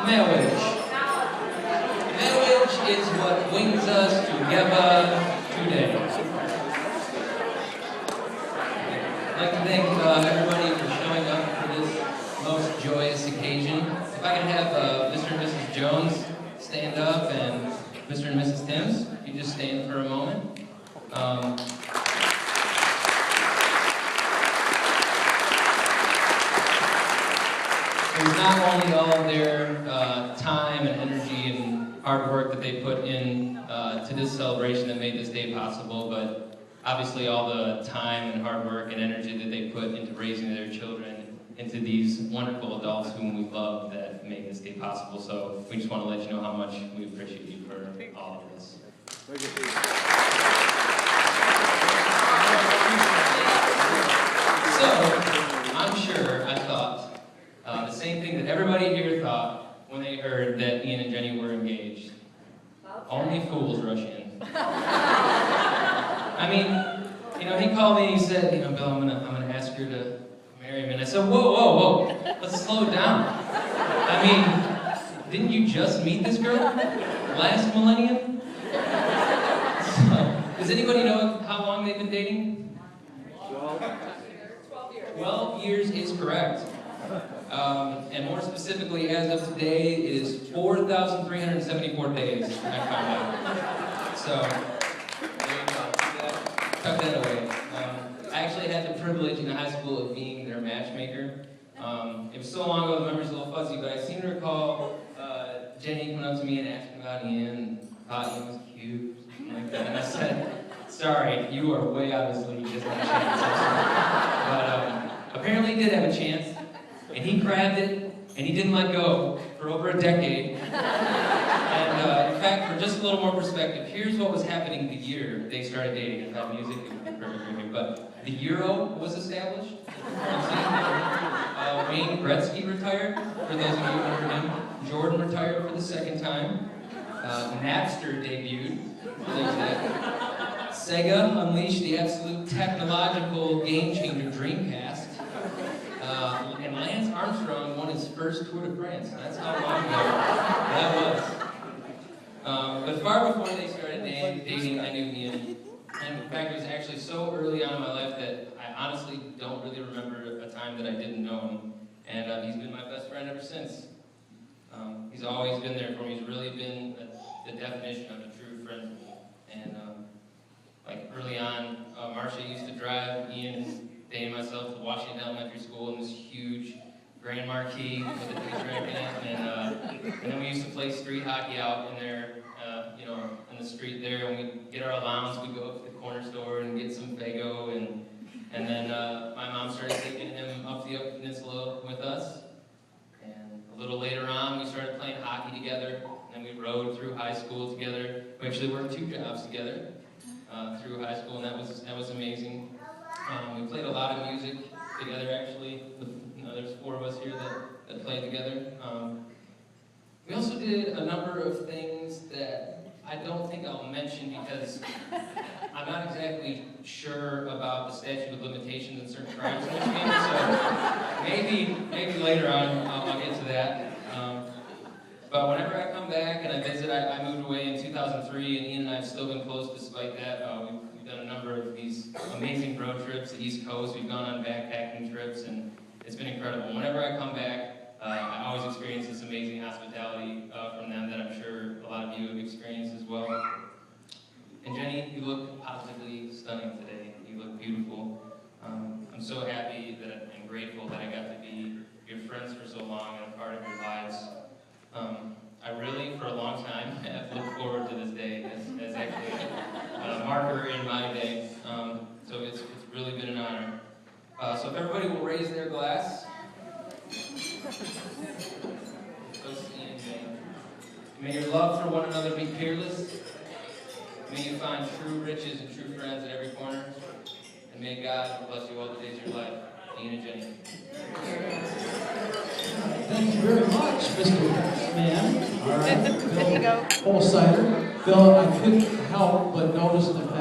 Marriage. Marriage is what brings us together today. I'd like to thank everybody for showing up for this most joyous occasion. If I could have Mr. and Mrs. Jones stand up and Mr. and Mrs. Timms, if you just stand for a moment. It was not only all of their time and energy and hard work that they put in to this celebration that made this day possible, but obviously all the time and hard work and energy that they put into raising their children into these wonderful adults whom we love that made this day possible. So we just want to let you know how much we appreciate you for all of this. So, I'm sure I thought the same thing that everybody here thought when they heard that Ian and Jenny were engaged. Only fools rush in. I mean, he called me and he said, Bill, I'm gonna ask her to marry me. And I said, whoa, let's slow it down. I mean, didn't you just meet this girl last millennium? So, does anybody know how long they've been dating? 12 years is correct. And more specifically, as of today, it is 4,374 days, I found out. So, there you go. Tuck that away. I actually had the privilege in high school of being their matchmaker. It was so long ago, the memory's a little fuzzy, but I seem to recall Jenny coming up to me and asking about Ian, and thought Ian was cute, something like that. And I said, sorry, you are way out of his league, just not a chance. But apparently he did have a chance. And he grabbed it, and he didn't let go for over a decade. And in fact, for just a little more perspective, here's what was happening the year they started dating. If I had music, it would be perfect for me. But the Euro was established. Wayne Gretzky retired, for those of you who remember him. Jordan retired for the second time. Napster debuted. Sega unleashed the absolute technological game-changer Dreamcast. And Lance Armstrong won his first Tour de France. That's how long ago that was. But far before they started dating, I knew Ian. And in fact, it was actually so early on in my life that I honestly don't really remember a time that I didn't know him. And he's been my best friend ever since. He's always been there for me. He's really been the definition of a true friend. And like early on, Marcia used to drive Ian, Dane, and myself to Washington Elementary School in this huge Grand Marquis with a two-track in it, and then we used to play street hockey out in there, in the street there. When we get our allowance, we'd go up to the corner store and get some Fago, and then my mom started taking him up the Upper Peninsula with us. And a little later on, we started playing hockey together, and then we rode through high school together. We actually worked 2 jobs together through high school, and that was amazing. We played a lot of music together, actually. There's 4 of us here that played together. We also did a number of things that I don't think I'll mention because I'm not exactly sure about the statute of limitations in certain crimes in Michigan, so maybe later on I'll get to that. But whenever I come back and I visit, I moved away in 2003, and Ian and I have still been close despite that. We've done a number of these amazing road trips to the East Coast. We've gone on backpacking trips, and it's been incredible. Whenever I come back, I always experience this amazing hospitality from them that I'm sure a lot of you have experienced as well. And Jenny, you look positively stunning today. You look beautiful. I'm so happy and grateful that I got to be your friends for so long and a part of your lives. I really, for a long time, have looked forward to this day as actually a marker in my day. So it's really been an honor. So if everybody will raise their glass. May your love for one another be peerless. May you find true riches and true friends at every corner. And may God bless you all the days of your life. Ian and Jenny. Thank you very much, Mr. Man. All right, There you go. Holsider. Bill, I couldn't help but notice the fact